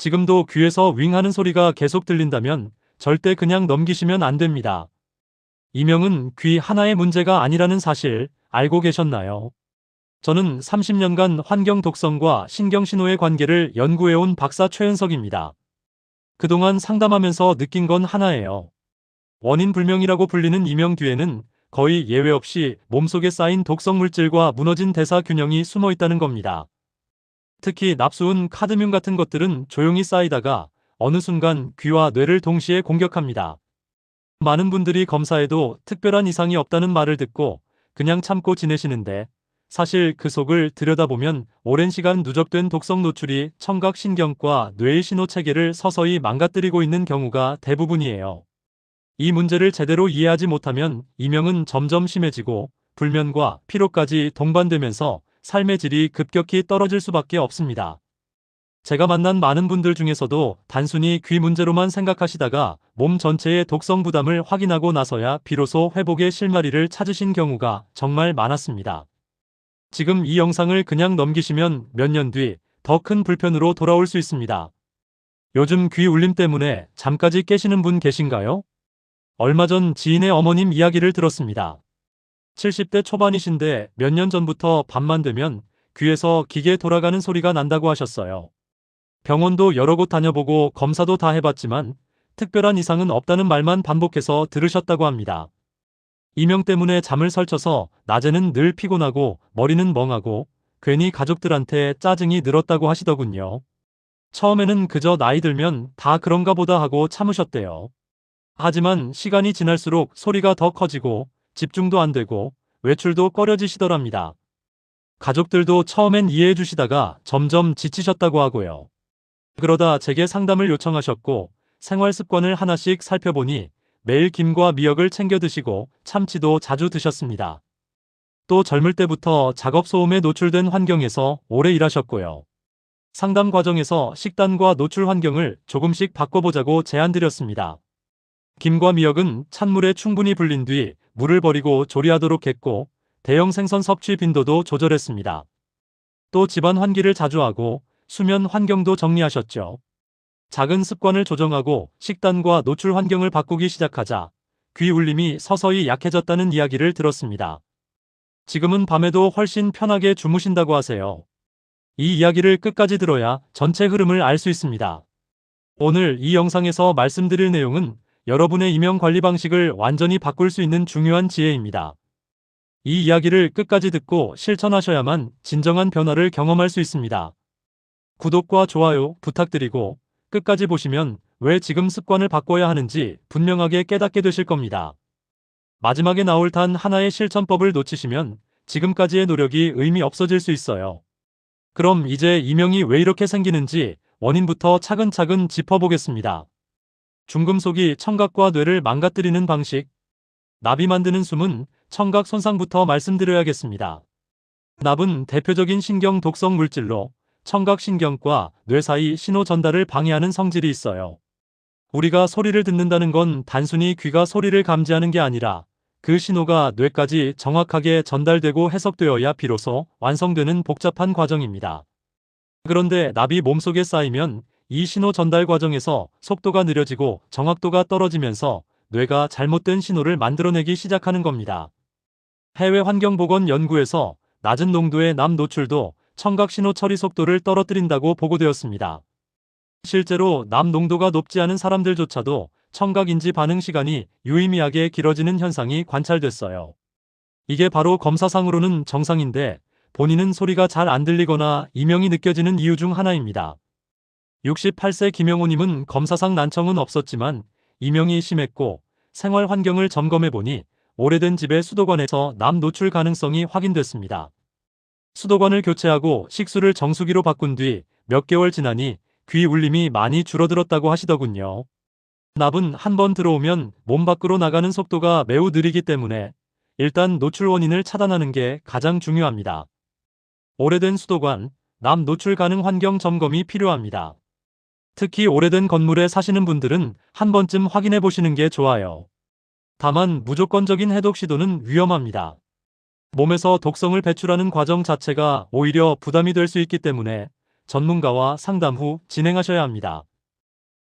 지금도 귀에서 윙하는 소리가 계속 들린다면 절대 그냥 넘기시면 안 됩니다. 이명은 귀 하나의 문제가 아니라는 사실 알고 계셨나요? 저는 30년간 환경 독성과 신경신호의 관계를 연구해온 박사 최은석입니다. 그동안 상담하면서 느낀 건 하나예요. 원인 불명이라고 불리는 이명 뒤에는 거의 예외 없이 몸속에 쌓인 독성 물질과 무너진 대사 균형이 숨어 있다는 겁니다. 특히 납수은 카드뮴 같은 것들은 조용히 쌓이다가 어느 순간 귀와 뇌를 동시에 공격합니다. 많은 분들이 검사에도 특별한 이상이 없다는 말을 듣고 그냥 참고 지내시는데, 사실 그 속을 들여다보면 오랜 시간 누적된 독성 노출이 청각신경과 뇌의 신호 체계를 서서히 망가뜨리고 있는 경우가 대부분이에요. 이 문제를 제대로 이해하지 못하면 이명은 점점 심해지고 불면과 피로까지 동반되면서 삶의 질이 급격히 떨어질 수밖에 없습니다. 제가 만난 많은 분들 중에서도 단순히 귀 문제로만 생각하시다가 몸 전체의 독성 부담을 확인하고 나서야 비로소 회복의 실마리를 찾으신 경우가 정말 많았습니다. 지금 이 영상을 그냥 넘기시면 몇 년 뒤 더 큰 불편으로 돌아올 수 있습니다. 요즘 귀 울림 때문에 잠까지 깨시는 분 계신가요? 얼마 전 지인의 어머님 이야기를 들었습니다. 70대 초반이신데 몇 년 전부터 밤만 되면 귀에서 기계 돌아가는 소리가 난다고 하셨어요. 병원도 여러 곳 다녀보고 검사도 다 해봤지만 특별한 이상은 없다는 말만 반복해서 들으셨다고 합니다. 이명 때문에 잠을 설쳐서 낮에는 늘 피곤하고 머리는 멍하고 괜히 가족들한테 짜증이 늘었다고 하시더군요. 처음에는 그저 나이 들면 다 그런가 보다 하고 참으셨대요. 하지만 시간이 지날수록 소리가 더 커지고 집중도 안 되고 외출도 꺼려지시더랍니다. 가족들도 처음엔 이해해 주시다가 점점 지치셨다고 하고요. 그러다 제게 상담을 요청하셨고 생활 습관을 하나씩 살펴보니 매일 김과 미역을 챙겨 드시고 참치도 자주 드셨습니다. 또 젊을 때부터 작업 소음에 노출된 환경에서 오래 일하셨고요. 상담 과정에서 식단과 노출 환경을 조금씩 바꿔보자고 제안드렸습니다. 김과 미역은 찬물에 충분히 불린 뒤 물을 버리고 조리하도록 했고 대형 생선 섭취 빈도도 조절했습니다. 또 집안 환기를 자주 하고 수면 환경도 정리하셨죠. 작은 습관을 조정하고 식단과 노출 환경을 바꾸기 시작하자 귀 울림이 서서히 약해졌다는 이야기를 들었습니다. 지금은 밤에도 훨씬 편하게 주무신다고 하세요. 이 이야기를 끝까지 들어야 전체 흐름을 알 수 있습니다. 오늘 이 영상에서 말씀드릴 내용은 여러분의 이명 관리 방식을 완전히 바꿀 수 있는 중요한 지혜입니다. 이 이야기를 끝까지 듣고 실천하셔야만 진정한 변화를 경험할 수 있습니다. 구독과 좋아요 부탁드리고 끝까지 보시면 왜 지금 습관을 바꿔야 하는지 분명하게 깨닫게 되실 겁니다. 마지막에 나올 단 하나의 실천법을 놓치시면 지금까지의 노력이 의미 없어질 수 있어요. 그럼 이제 이명이 왜 이렇게 생기는지 원인부터 차근차근 짚어보겠습니다. 중금속이 청각과 뇌를 망가뜨리는 방식. 납이 만드는 숨은 청각 손상부터 말씀드려야겠습니다. 납은 대표적인 신경 독성 물질로 청각신경과 뇌 사이 신호 전달을 방해하는 성질이 있어요. 우리가 소리를 듣는다는 건 단순히 귀가 소리를 감지하는 게 아니라 그 신호가 뇌까지 정확하게 전달되고 해석되어야 비로소 완성되는 복잡한 과정입니다. 그런데 납이 몸속에 쌓이면 이 신호 전달 과정에서 속도가 느려지고 정확도가 떨어지면서 뇌가 잘못된 신호를 만들어내기 시작하는 겁니다. 해외 환경보건 연구에서 낮은 농도의 납 노출도 청각 신호 처리 속도를 떨어뜨린다고 보고되었습니다. 실제로 납 농도가 높지 않은 사람들조차도 청각 인지 반응 시간이 유의미하게 길어지는 현상이 관찰됐어요. 이게 바로 검사상으로는 정상인데 본인은 소리가 잘 안 들리거나 이명이 느껴지는 이유 중 하나입니다. 68세 김영호님은 검사상 난청은 없었지만 이명이 심했고 생활 환경을 점검해보니 오래된 집의 수도관에서 납 노출 가능성이 확인됐습니다. 수도관을 교체하고 식수를 정수기로 바꾼 뒤 몇 개월 지나니 귀 울림이 많이 줄어들었다고 하시더군요. 납은 한번 들어오면 몸 밖으로 나가는 속도가 매우 느리기 때문에 일단 노출 원인을 차단하는 게 가장 중요합니다. 오래된 수도관, 납 노출 가능 환경 점검이 필요합니다. 특히 오래된 건물에 사시는 분들은 한 번쯤 확인해 보시는 게 좋아요. 다만 무조건적인 해독 시도는 위험합니다. 몸에서 독성을 배출하는 과정 자체가 오히려 부담이 될 수 있기 때문에 전문가와 상담 후 진행하셔야 합니다.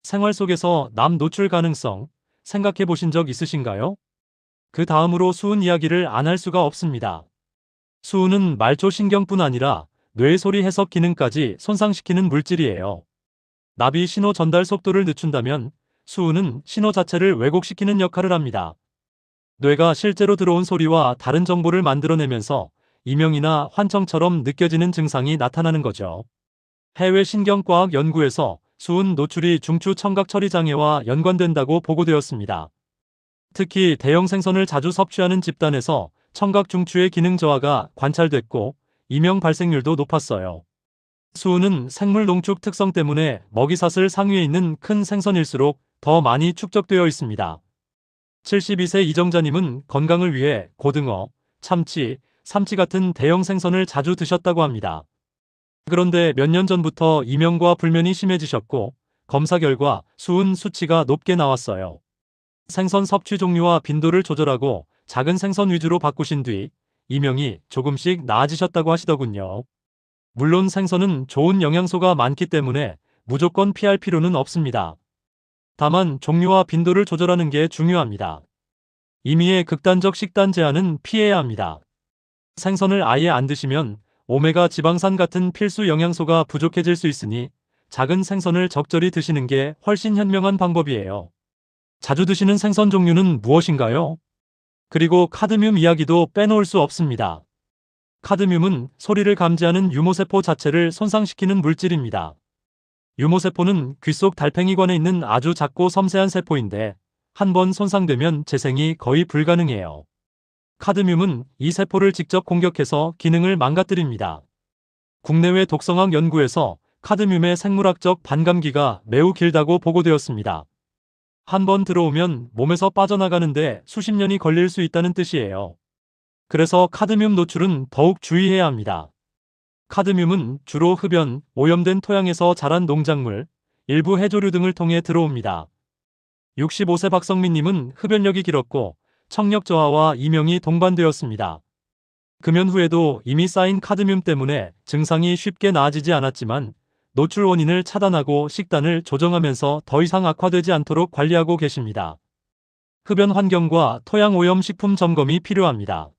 생활 속에서 남 노출 가능성 생각해 보신 적 있으신가요? 그 다음으로 수은 이야기를 안 할 수가 없습니다. 수은은 말초 신경뿐 아니라 뇌 소리 해석 기능까지 손상시키는 물질이에요. 나비 신호 전달 속도를 늦춘다면 수은은 신호 자체를 왜곡시키는 역할을 합니다. 뇌가 실제로 들어온 소리와 다른 정보를 만들어내면서 이명이나 환청처럼 느껴지는 증상이 나타나는 거죠. 해외 신경과학 연구에서 수은 노출이 중추 청각 처리 장애와 연관된다고 보고되었습니다. 특히 대형 생선을 자주 섭취하는 집단에서 청각 중추의 기능 저하가 관찰됐고 이명 발생률도 높았어요. 수은은 생물 농축 특성 때문에 먹이사슬 상위에 있는 큰 생선일수록 더 많이 축적되어 있습니다. 72세 이정자님은 건강을 위해 고등어, 참치, 삼치 같은 대형 생선을 자주 드셨다고 합니다. 그런데 몇 년 전부터 이명과 불면이 심해지셨고 검사 결과 수은 수치가 높게 나왔어요. 생선 섭취 종류와 빈도를 조절하고 작은 생선 위주로 바꾸신 뒤 이명이 조금씩 나아지셨다고 하시더군요. 물론 생선은 좋은 영양소가 많기 때문에 무조건 피할 필요는 없습니다. 다만 종류와 빈도를 조절하는 게 중요합니다. 임의의 극단적 식단 제한은 피해야 합니다. 생선을 아예 안 드시면 오메가 지방산 같은 필수 영양소가 부족해질 수 있으니 작은 생선을 적절히 드시는 게 훨씬 현명한 방법이에요. 자주 드시는 생선 종류는 무엇인가요? 그리고 카드뮴 이야기도 빼놓을 수 없습니다. 카드뮴은 소리를 감지하는 유모세포 자체를 손상시키는 물질입니다. 유모세포는 귀 속 달팽이관에 있는 아주 작고 섬세한 세포인데 한번 손상되면 재생이 거의 불가능해요. 카드뮴은 이 세포를 직접 공격해서 기능을 망가뜨립니다. 국내외 독성학 연구에서 카드뮴의 생물학적 반감기가 매우 길다고 보고되었습니다. 한번 들어오면 몸에서 빠져나가는데 수십 년이 걸릴 수 있다는 뜻이에요. 그래서 카드뮴 노출은 더욱 주의해야 합니다. 카드뮴은 주로 흡연, 오염된 토양에서 자란 농작물, 일부 해조류 등을 통해 들어옵니다. 65세 박성민님은 흡연력이 길었고 청력 저하와 이명이 동반되었습니다. 금연 후에도 이미 쌓인 카드뮴 때문에 증상이 쉽게 나아지지 않았지만 노출 원인을 차단하고 식단을 조정하면서 더 이상 악화되지 않도록 관리하고 계십니다. 흡연 환경과 토양 오염 식품 점검이 필요합니다.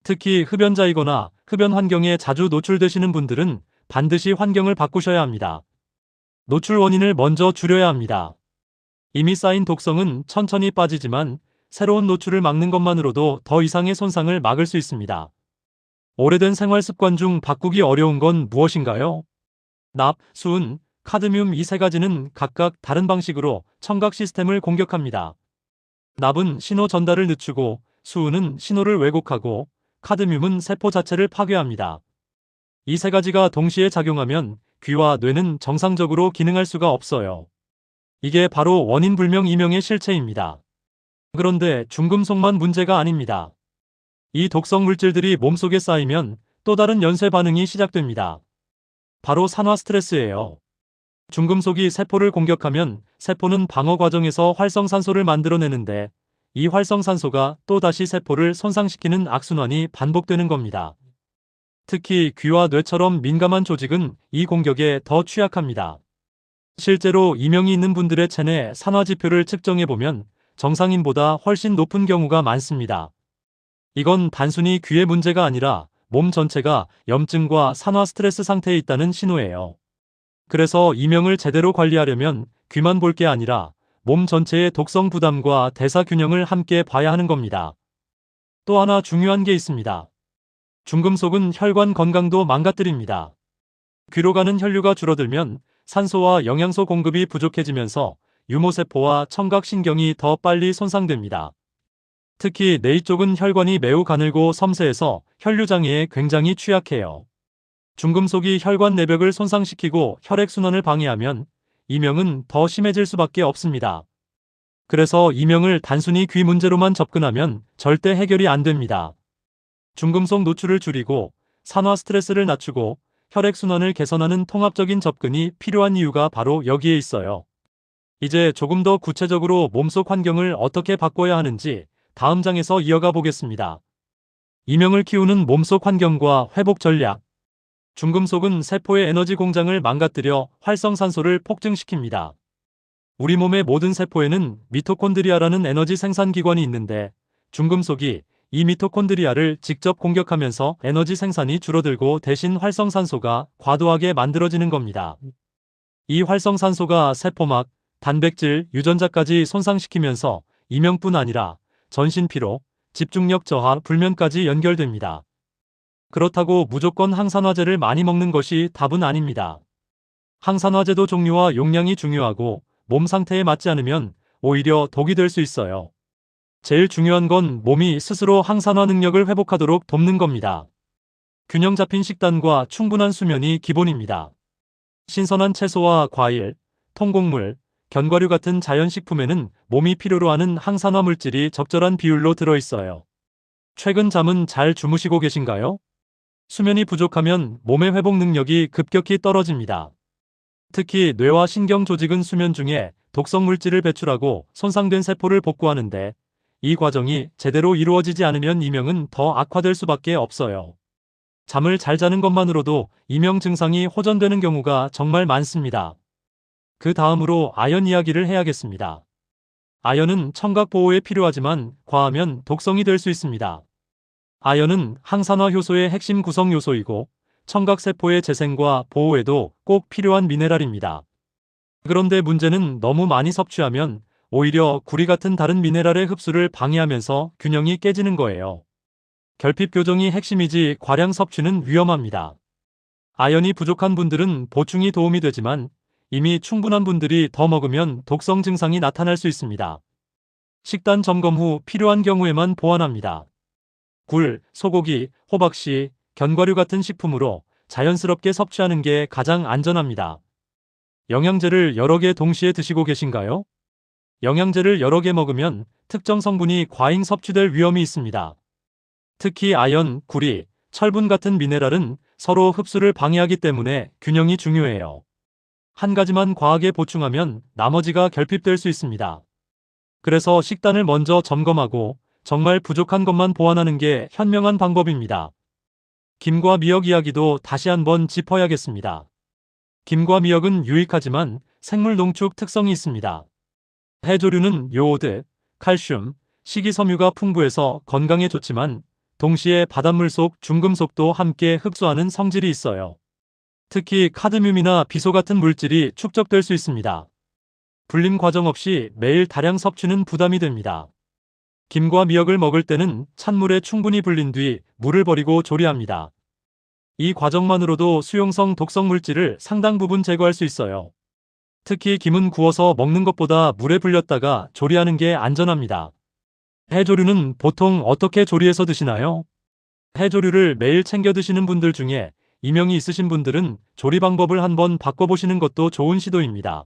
특히 흡연자이거나 흡연 환경에 자주 노출되시는 분들은 반드시 환경을 바꾸셔야 합니다. 노출 원인을 먼저 줄여야 합니다. 이미 쌓인 독성은 천천히 빠지지만 새로운 노출을 막는 것만으로도 더 이상의 손상을 막을 수 있습니다. 오래된 생활 습관 중 바꾸기 어려운 건 무엇인가요? 납, 수은, 카드뮴 이 세 가지는 각각 다른 방식으로 청각 시스템을 공격합니다. 납은 신호 전달을 늦추고 수은은 신호를 왜곡하고 카드뮴은 세포 자체를 파괴합니다. 이 세 가지가 동시에 작용하면 귀와 뇌는 정상적으로 기능할 수가 없어요. 이게 바로 원인불명 이명의 실체입니다. 그런데 중금속만 문제가 아닙니다. 이 독성 물질들이 몸속에 쌓이면 또 다른 연쇄 반응이 시작됩니다. 바로 산화 스트레스예요. 중금속이 세포를 공격하면 세포는 방어 과정에서 활성산소를 만들어내는데 이 활성산소가 또다시 세포를 손상시키는 악순환이 반복되는 겁니다. 특히 귀와 뇌처럼 민감한 조직은 이 공격에 더 취약합니다. 실제로 이명이 있는 분들의 체내 산화지표를 측정해보면 정상인보다 훨씬 높은 경우가 많습니다. 이건 단순히 귀의 문제가 아니라 몸 전체가 염증과 산화 스트레스 상태에 있다는 신호예요. 그래서 이명을 제대로 관리하려면 귀만 볼 게 아니라 몸 전체의 독성 부담과 대사 균형을 함께 봐야 하는 겁니다. 또 하나 중요한 게 있습니다. 중금속은 혈관 건강도 망가뜨립니다. 귀로 가는 혈류가 줄어들면 산소와 영양소 공급이 부족해지면서 유모세포와 청각신경이 더 빨리 손상됩니다. 특히 뇌 쪽은 혈관이 매우 가늘고 섬세해서 혈류장애에 굉장히 취약해요. 중금속이 혈관 내벽을 손상시키고 혈액순환을 방해하면 이명은 더 심해질 수밖에 없습니다. 그래서 이명을 단순히 귀 문제로만 접근하면 절대 해결이 안 됩니다. 중금속 노출을 줄이고 산화 스트레스를 낮추고 혈액순환을 개선하는 통합적인 접근이 필요한 이유가 바로 여기에 있어요. 이제 조금 더 구체적으로 몸속 환경을 어떻게 바꿔야 하는지 다음 장에서 이어가 보겠습니다. 이명을 키우는 몸속 환경과 회복 전략. 중금속은 세포의 에너지 공장을 망가뜨려 활성산소를 폭증시킵니다. 우리 몸의 모든 세포에는 미토콘드리아라는 에너지 생산 기관이 있는데 중금속이 이 미토콘드리아를 직접 공격하면서 에너지 생산이 줄어들고 대신 활성산소가 과도하게 만들어지는 겁니다. 이 활성산소가 세포막, 단백질, 유전자까지 손상시키면서 이명뿐 아니라 전신 피로, 집중력 저하, 불면까지 연결됩니다. 그렇다고 무조건 항산화제를 많이 먹는 것이 답은 아닙니다. 항산화제도 종류와 용량이 중요하고 몸 상태에 맞지 않으면 오히려 독이 될 수 있어요. 제일 중요한 건 몸이 스스로 항산화 능력을 회복하도록 돕는 겁니다. 균형 잡힌 식단과 충분한 수면이 기본입니다. 신선한 채소와 과일, 통곡물, 견과류 같은 자연식품에는 몸이 필요로 하는 항산화 물질이 적절한 비율로 들어있어요. 최근 잠은 잘 주무시고 계신가요? 수면이 부족하면 몸의 회복 능력이 급격히 떨어집니다. 특히 뇌와 신경 조직은 수면 중에 독성 물질을 배출하고 손상된 세포를 복구하는데 이 과정이 제대로 이루어지지 않으면 이명은 더 악화될 수밖에 없어요. 잠을 잘 자는 것만으로도 이명 증상이 호전되는 경우가 정말 많습니다. 그 다음으로 아연 이야기를 해야겠습니다. 아연은 청각 보호에 필요하지만 과하면 독성이 될 수 있습니다. 아연은 항산화 효소의 핵심 구성 요소이고 청각세포의 재생과 보호에도 꼭 필요한 미네랄입니다. 그런데 문제는 너무 많이 섭취하면 오히려 구리 같은 다른 미네랄의 흡수를 방해하면서 균형이 깨지는 거예요. 결핍 교정이 핵심이지 과량 섭취는 위험합니다. 아연이 부족한 분들은 보충이 도움이 되지만 이미 충분한 분들이 더 먹으면 독성 증상이 나타날 수 있습니다. 식단 점검 후 필요한 경우에만 보완합니다. 굴, 소고기, 호박씨, 견과류 같은 식품으로 자연스럽게 섭취하는 게 가장 안전합니다. 영양제를 여러 개 동시에 드시고 계신가요? 영양제를 여러 개 먹으면 특정 성분이 과잉 섭취될 위험이 있습니다. 특히 아연, 구리, 철분 같은 미네랄은 서로 흡수를 방해하기 때문에 균형이 중요해요. 한 가지만 과하게 보충하면 나머지가 결핍될 수 있습니다. 그래서 식단을 먼저 점검하고 정말 부족한 것만 보완하는 게 현명한 방법입니다. 김과 미역 이야기도 다시 한번 짚어야겠습니다. 김과 미역은 유익하지만 생물 농축 특성이 있습니다. 해조류는 요오드, 칼슘, 식이섬유가 풍부해서 건강에 좋지만 동시에 바닷물 속 중금속도 함께 흡수하는 성질이 있어요. 특히 카드뮴이나 비소 같은 물질이 축적될 수 있습니다. 불림 과정 없이 매일 다량 섭취는 부담이 됩니다. 김과 미역을 먹을 때는 찬물에 충분히 불린 뒤 물을 버리고 조리합니다. 이 과정만으로도 수용성 독성 물질을 상당 부분 제거할 수 있어요. 특히 김은 구워서 먹는 것보다 물에 불렸다가 조리하는 게 안전합니다. 해조류는 보통 어떻게 조리해서 드시나요? 해조류를 매일 챙겨 드시는 분들 중에 이명이 있으신 분들은 조리 방법을 한번 바꿔보시는 것도 좋은 시도입니다.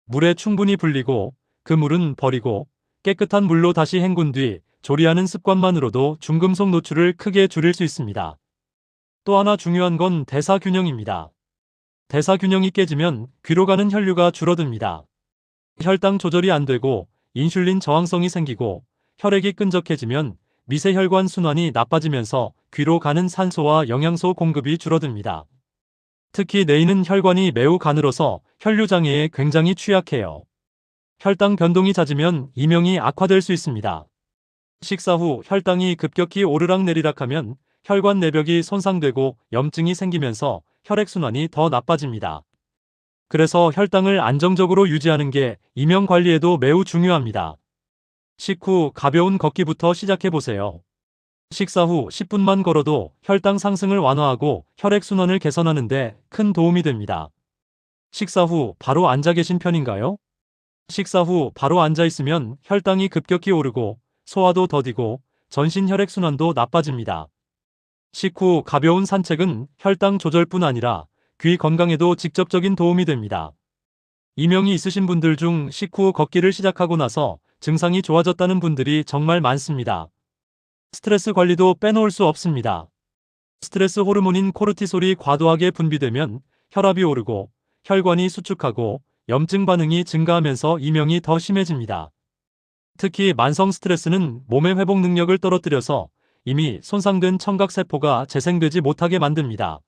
물에 충분히 불리고 그 물은 버리고 깨끗한 물로 다시 헹군 뒤 조리하는 습관만으로도 중금속 노출을 크게 줄일 수 있습니다. 또 하나 중요한 건 대사 균형입니다. 대사 균형이 깨지면 귀로 가는 혈류가 줄어듭니다. 혈당 조절이 안 되고 인슐린 저항성이 생기고 혈액이 끈적해지면 미세혈관 순환이 나빠지면서 귀로 가는 산소와 영양소 공급이 줄어듭니다. 특히 뇌인은 혈관이 매우 가늘어서 혈류장애에 굉장히 취약해요. 혈당 변동이 잦으면 이명이 악화될 수 있습니다. 식사 후 혈당이 급격히 오르락내리락하면 혈관 내벽이 손상되고 염증이 생기면서 혈액순환이 더 나빠집니다. 그래서 혈당을 안정적으로 유지하는 게 이명 관리에도 매우 중요합니다. 식후 가벼운 걷기부터 시작해보세요. 식사 후 10분만 걸어도 혈당 상승을 완화하고 혈액순환을 개선하는 데 큰 도움이 됩니다. 식사 후 바로 앉아 계신 편인가요? 식사 후 바로 앉아 있으면 혈당이 급격히 오르고 소화도 더디고 전신 혈액순환도 나빠집니다. 식후 가벼운 산책은 혈당 조절뿐 아니라 귀 건강에도 직접적인 도움이 됩니다. 이명이 있으신 분들 중 식후 걷기를 시작하고 나서 증상이 좋아졌다는 분들이 정말 많습니다. 스트레스 관리도 빼놓을 수 없습니다. 스트레스 호르몬인 코르티솔이 과도하게 분비되면 혈압이 오르고 혈관이 수축하고 염증 반응이 증가하면서 이명이 더 심해집니다. 특히 만성 스트레스는 몸의 회복 능력을 떨어뜨려서 이미 손상된 청각세포가 재생되지 못하게 만듭니다.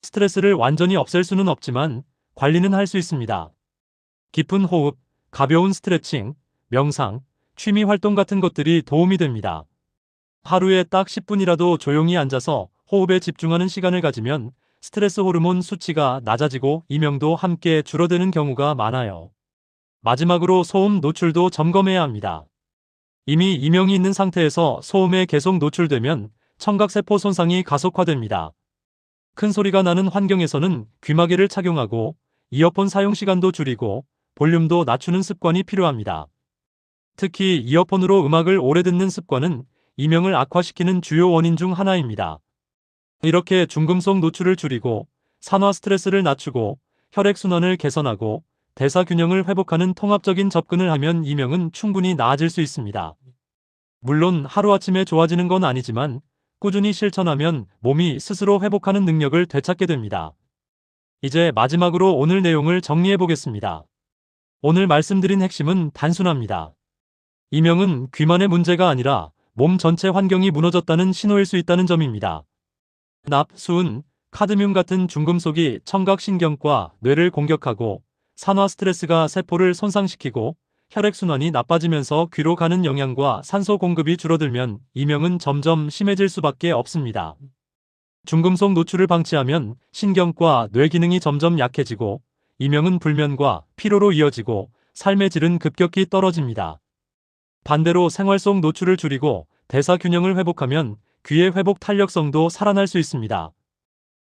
스트레스를 완전히 없앨 수는 없지만 관리는 할 수 있습니다. 깊은 호흡, 가벼운 스트레칭, 명상, 취미 활동 같은 것들이 도움이 됩니다. 하루에 딱 10분이라도 조용히 앉아서 호흡에 집중하는 시간을 가지면 스트레스 호르몬 수치가 낮아지고 이명도 함께 줄어드는 경우가 많아요. 마지막으로 소음 노출도 점검해야 합니다. 이미 이명이 있는 상태에서 소음에 계속 노출되면 청각세포 손상이 가속화됩니다. 큰 소리가 나는 환경에서는 귀마개를 착용하고 이어폰 사용 시간도 줄이고 볼륨도 낮추는 습관이 필요합니다. 특히 이어폰으로 음악을 오래 듣는 습관은 이명을 악화시키는 주요 원인 중 하나입니다. 이렇게 중금속 노출을 줄이고 산화 스트레스를 낮추고 혈액순환을 개선하고 대사 균형을 회복하는 통합적인 접근을 하면 이명은 충분히 나아질 수 있습니다. 물론 하루아침에 좋아지는 건 아니지만 꾸준히 실천하면 몸이 스스로 회복하는 능력을 되찾게 됩니다. 이제 마지막으로 오늘 내용을 정리해 보겠습니다. 오늘 말씀드린 핵심은 단순합니다. 이명은 귀만의 문제가 아니라 몸 전체 환경이 무너졌다는 신호일 수 있다는 점입니다. 납, 수은, 카드뮴 같은 중금속이 청각신경과 뇌를 공격하고 산화 스트레스가 세포를 손상시키고 혈액순환이 나빠지면서 귀로 가는 영양과 산소 공급이 줄어들면 이명은 점점 심해질 수밖에 없습니다. 중금속 노출을 방치하면 신경과 뇌 기능이 점점 약해지고 이명은 불면과 피로로 이어지고 삶의 질은 급격히 떨어집니다. 반대로 생활 속 노출을 줄이고 대사 균형을 회복하면 귀의 회복 탄력성도 살아날 수 있습니다.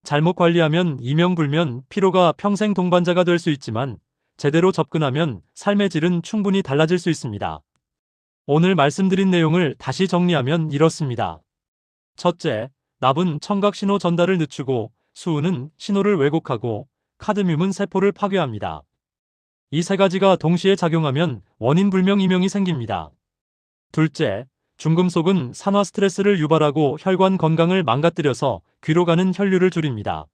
잘못 관리하면 이명 불면 피로가 평생 동반자가 될 수 있지만 제대로 접근하면 삶의 질은 충분히 달라질 수 있습니다. 오늘 말씀드린 내용을 다시 정리하면 이렇습니다. 첫째, 납은 청각 신호 전달을 늦추고 수은은 신호를 왜곡하고 카드뮴은 세포를 파괴합니다. 이 세 가지가 동시에 작용하면 원인 불명 이명이 생깁니다. 둘째, 중금속은 산화 스트레스를 유발하고 혈관 건강을 망가뜨려서 귀로 가는 혈류를 줄입니다.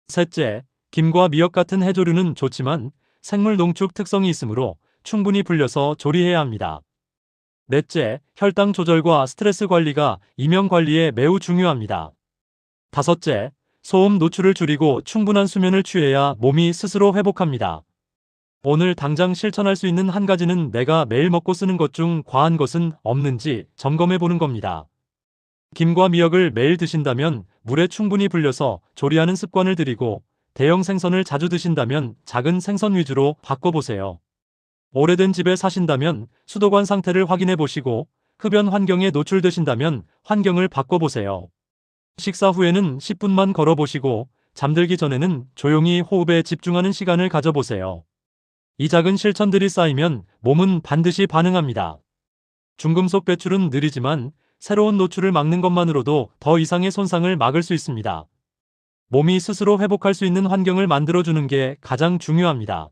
셋째, 김과 미역 같은 해조류는 좋지만 생물 농축 특성이 있으므로 충분히 불려서 조리해야 합니다. 넷째, 혈당 조절과 스트레스 관리가 이명 관리에 매우 중요합니다. 다섯째, 소음 노출을 줄이고 충분한 수면을 취해야 몸이 스스로 회복합니다. 오늘 당장 실천할 수 있는 한 가지는 내가 매일 먹고 쓰는 것 중 과한 것은 없는지 점검해 보는 겁니다. 김과 미역을 매일 드신다면 물에 충분히 불려서 조리하는 습관을 들이고 대형 생선을 자주 드신다면 작은 생선 위주로 바꿔보세요. 오래된 집에 사신다면 수도관 상태를 확인해 보시고 흡연 환경에 노출되신다면 환경을 바꿔보세요. 식사 후에는 10분만 걸어보시고 잠들기 전에는 조용히 호흡에 집중하는 시간을 가져보세요. 이 작은 실천들이 쌓이면 몸은 반드시 반응합니다. 중금속 배출은 느리지만 새로운 노출을 막는 것만으로도 더 이상의 손상을 막을 수 있습니다. 몸이 스스로 회복할 수 있는 환경을 만들어주는 게 가장 중요합니다.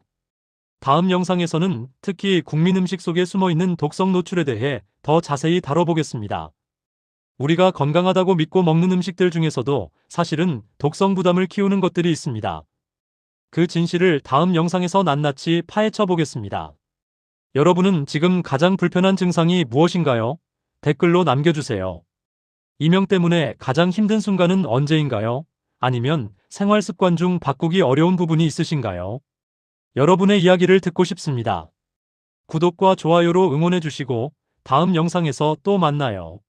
다음 영상에서는 특히 국민 음식 속에 숨어있는 독성 노출에 대해 더 자세히 다뤄보겠습니다. 우리가 건강하다고 믿고 먹는 음식들 중에서도 사실은 독성 부담을 키우는 것들이 있습니다. 그 진실을 다음 영상에서 낱낱이 파헤쳐 보겠습니다. 여러분은 지금 가장 불편한 증상이 무엇인가요? 댓글로 남겨주세요. 이명 때문에 가장 힘든 순간은 언제인가요? 아니면 생활 습관 중 바꾸기 어려운 부분이 있으신가요? 여러분의 이야기를 듣고 싶습니다. 구독과 좋아요로 응원해 주시고 다음 영상에서 또 만나요.